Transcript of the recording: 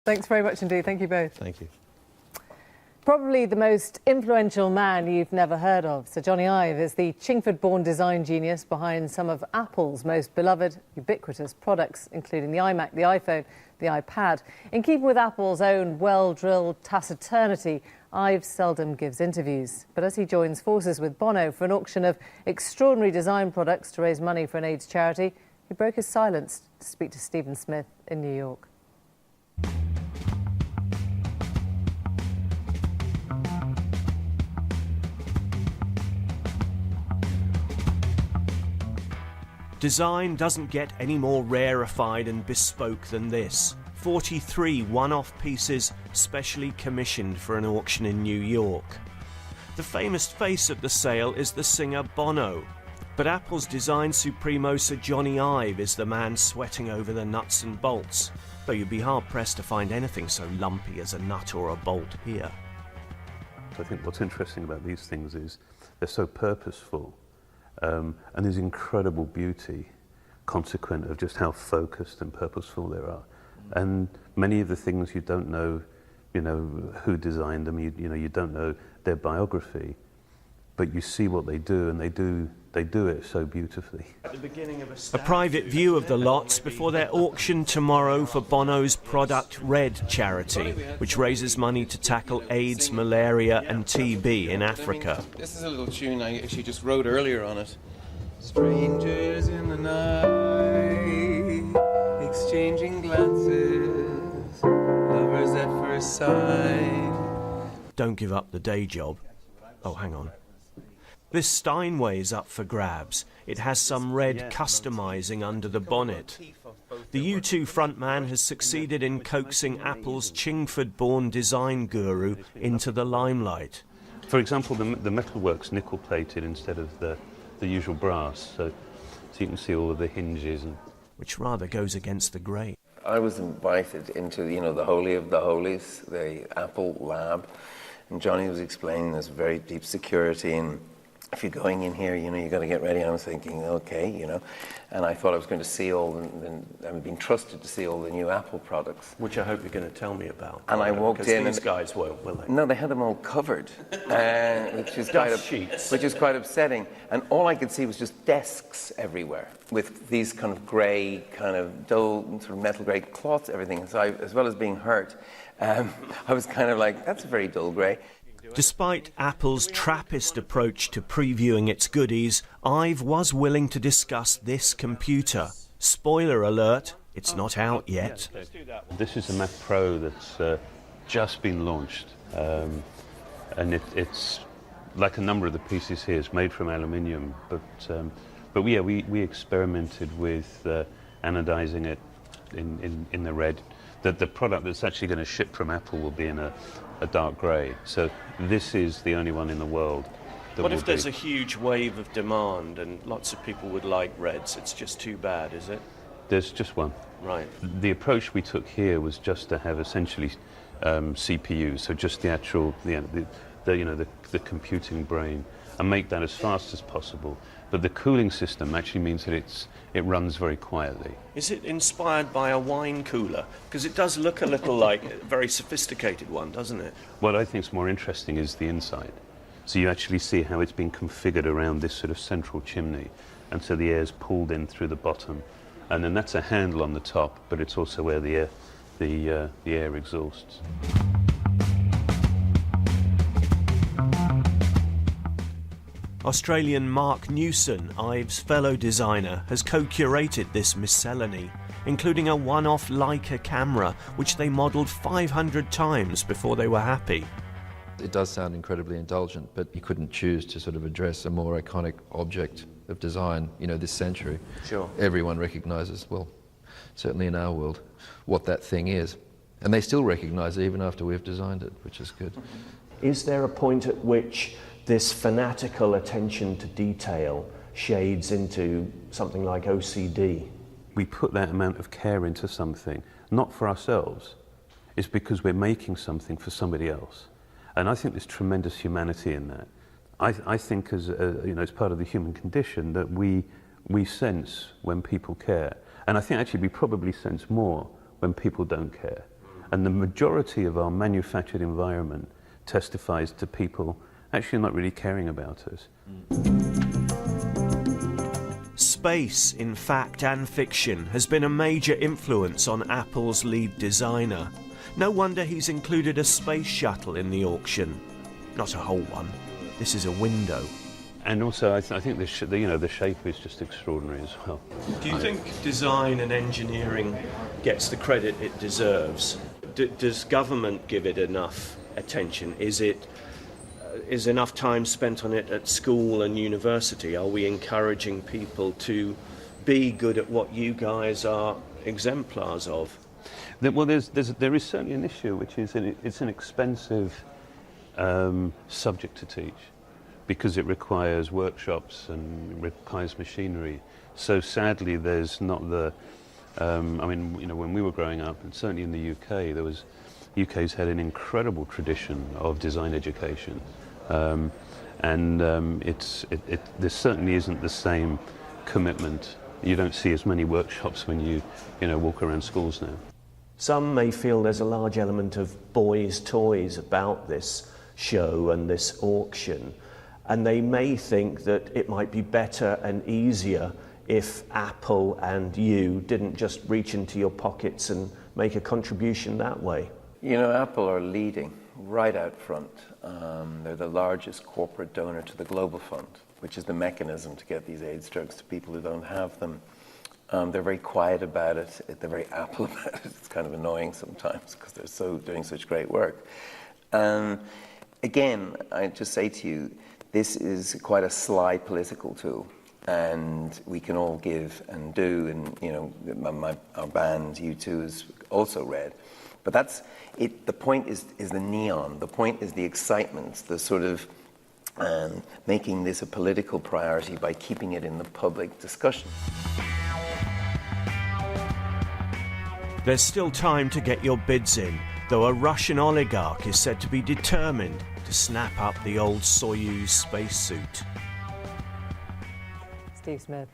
Thanks very much indeed. Thank you both. Thank you. Probably the most influential man you've never heard of. Sir Johnny Ive is the Chingford-born design genius behind some of Apple's most beloved, ubiquitous products, including the iMac, the iPhone, the iPad. In keeping with Apple's own well-drilled taciturnity, Ive seldom gives interviews. But as he joins forces with Bono for an auction of extraordinary design products to raise money for an AIDS charity, he broke his silence to speak to Stephen Smith in New York. Design doesn't get any more rarefied and bespoke than this. 43 one-off pieces specially commissioned for an auction in New York. The famous face of the sale is the singer Bono, but Apple's design supremo Sir Johnny Ive is the man sweating over the nuts and bolts, though you'd be hard-pressed to find anything so lumpy as a nut or a bolt here. I think what's interesting about these things is they're so purposeful. And there's incredible beauty consequent of just how focused and purposeful they are. And many of the things you don't know, who designed them, you don't know their biography, but you see what they do, and they do it so beautifully. A private view of the lots before their auction tomorrow for Bono's Product Red charity, which raises money to tackle AIDS, malaria and TB in Africa. This is a little tune I actually just wrote earlier on it. Strangers in the night, exchanging glances, lovers at first sight. Don't give up the day job. Oh, hang on. This Steinway's up for grabs. It has some red customising under the bonnet. The U2 frontman has succeeded in coaxing Apple's Chingford-born design guru into the limelight. For example, the metalwork's nickel-plated instead of the usual brass, so you can see all of the hinges. Which rather goes against the grain. I was invited into, the Holy of the Holies, the Apple lab, and Johnny was explaining there's very deep security, and if you're going in here, you got to get ready. I was thinking, okay, and I thought I was going to see I've been trusted to see all the new Apple products. Which I hope you're going to tell me about. And I walked in, these guys won't, will they? No, they had them all covered, which is quite upsetting. And all I could see was just desks everywhere with these kind of grey, kind of dull, sort of metal grey cloths, everything. So as well as being hurt, I was kind of like, that's a very dull grey. Despite Apple's Trappist approach to previewing its goodies, Ive was willing to discuss this computer. Spoiler alert, it's not out yet. This is a Mac Pro that's just been launched, and it's like a number of the pieces here. It's made from aluminium, but yeah, we experimented with anodizing it in the red. The product that's actually going to ship from Apple will be in a dark grey. So this is the only one in the world. What if there's a huge wave of demand and lots of people would like reds? It's just too bad, is it? There's just one. Right. The approach we took here was just to have essentially CPUs, so just the actual, the computing brain, and make that as fast as possible. But the cooling system actually means that it runs very quietly. Is it inspired by a wine cooler? Because it does look a little like a very sophisticated one, doesn't it? What I think is more interesting is the inside. So you actually see how it's been configured around this sort of central chimney, and so the air's pulled in through the bottom, and then that's a handle on the top, but it's also where the air exhausts. Australian Mark Newson, Ive's fellow designer, has co-curated this miscellany, including a one-off Leica camera, which they modelled 500 times before they were happy. It does sound incredibly indulgent, but you couldn't choose to sort of address a more iconic object of design, this century. Sure. Everyone recognises, well, certainly in our world, what that thing is. And they still recognise it even after we've designed it, which is good. Is there a point at which this fanatical attention to detail shades into something like OCD? We put that amount of care into something, not for ourselves. It's because we're making something for somebody else. And I think there's tremendous humanity in that. I think as part of the human condition that we sense when people care. And I think actually we probably sense more when people don't care. And the majority of our manufactured environment testifies to people actually not really caring about us. Space, in fact and fiction, has been a major influence on Apple's lead designer. No wonder he's included a space shuttle in the auction. Not a whole one. This is a window. And also, I think the shape is just extraordinary as well. Do you think design and engineering gets the credit it deserves? Does government give it enough attention? Is enough time spent on it at school and university? Are we encouraging people to be good at what you guys are exemplars of? Well, there is certainly an issue, which is it's an expensive subject to teach, because it requires workshops and requires machinery. So sadly, there's not the. When we were growing up, and certainly in the UK, UK's had an incredible tradition of design education, there certainly isn't the same commitment. You don't see as many workshops when you walk around schools now. Some may feel there's a large element of boys' toys about this show and this auction, and they may think that it might be better and easier if Apple and you didn't just reach into your pockets and make a contribution that way. Apple are leading right out front. They're the largest corporate donor to the Global Fund, which is the mechanism to get these AIDS drugs to people who don't have them. They're very quiet about it. They're very Apple about it. It's kind of annoying sometimes because they're doing such great work. Again, I just say to you, this is quite a sly political tool. And we can all give and do, and our band U2 is also red, but that's it. The point is the neon. The point is the excitement, the sort of making this a political priority by keeping it in the public discussion. There's still time to get your bids in, though a Russian oligarch is said to be determined to snap up the old Soyuz spacesuit. Steve Smith.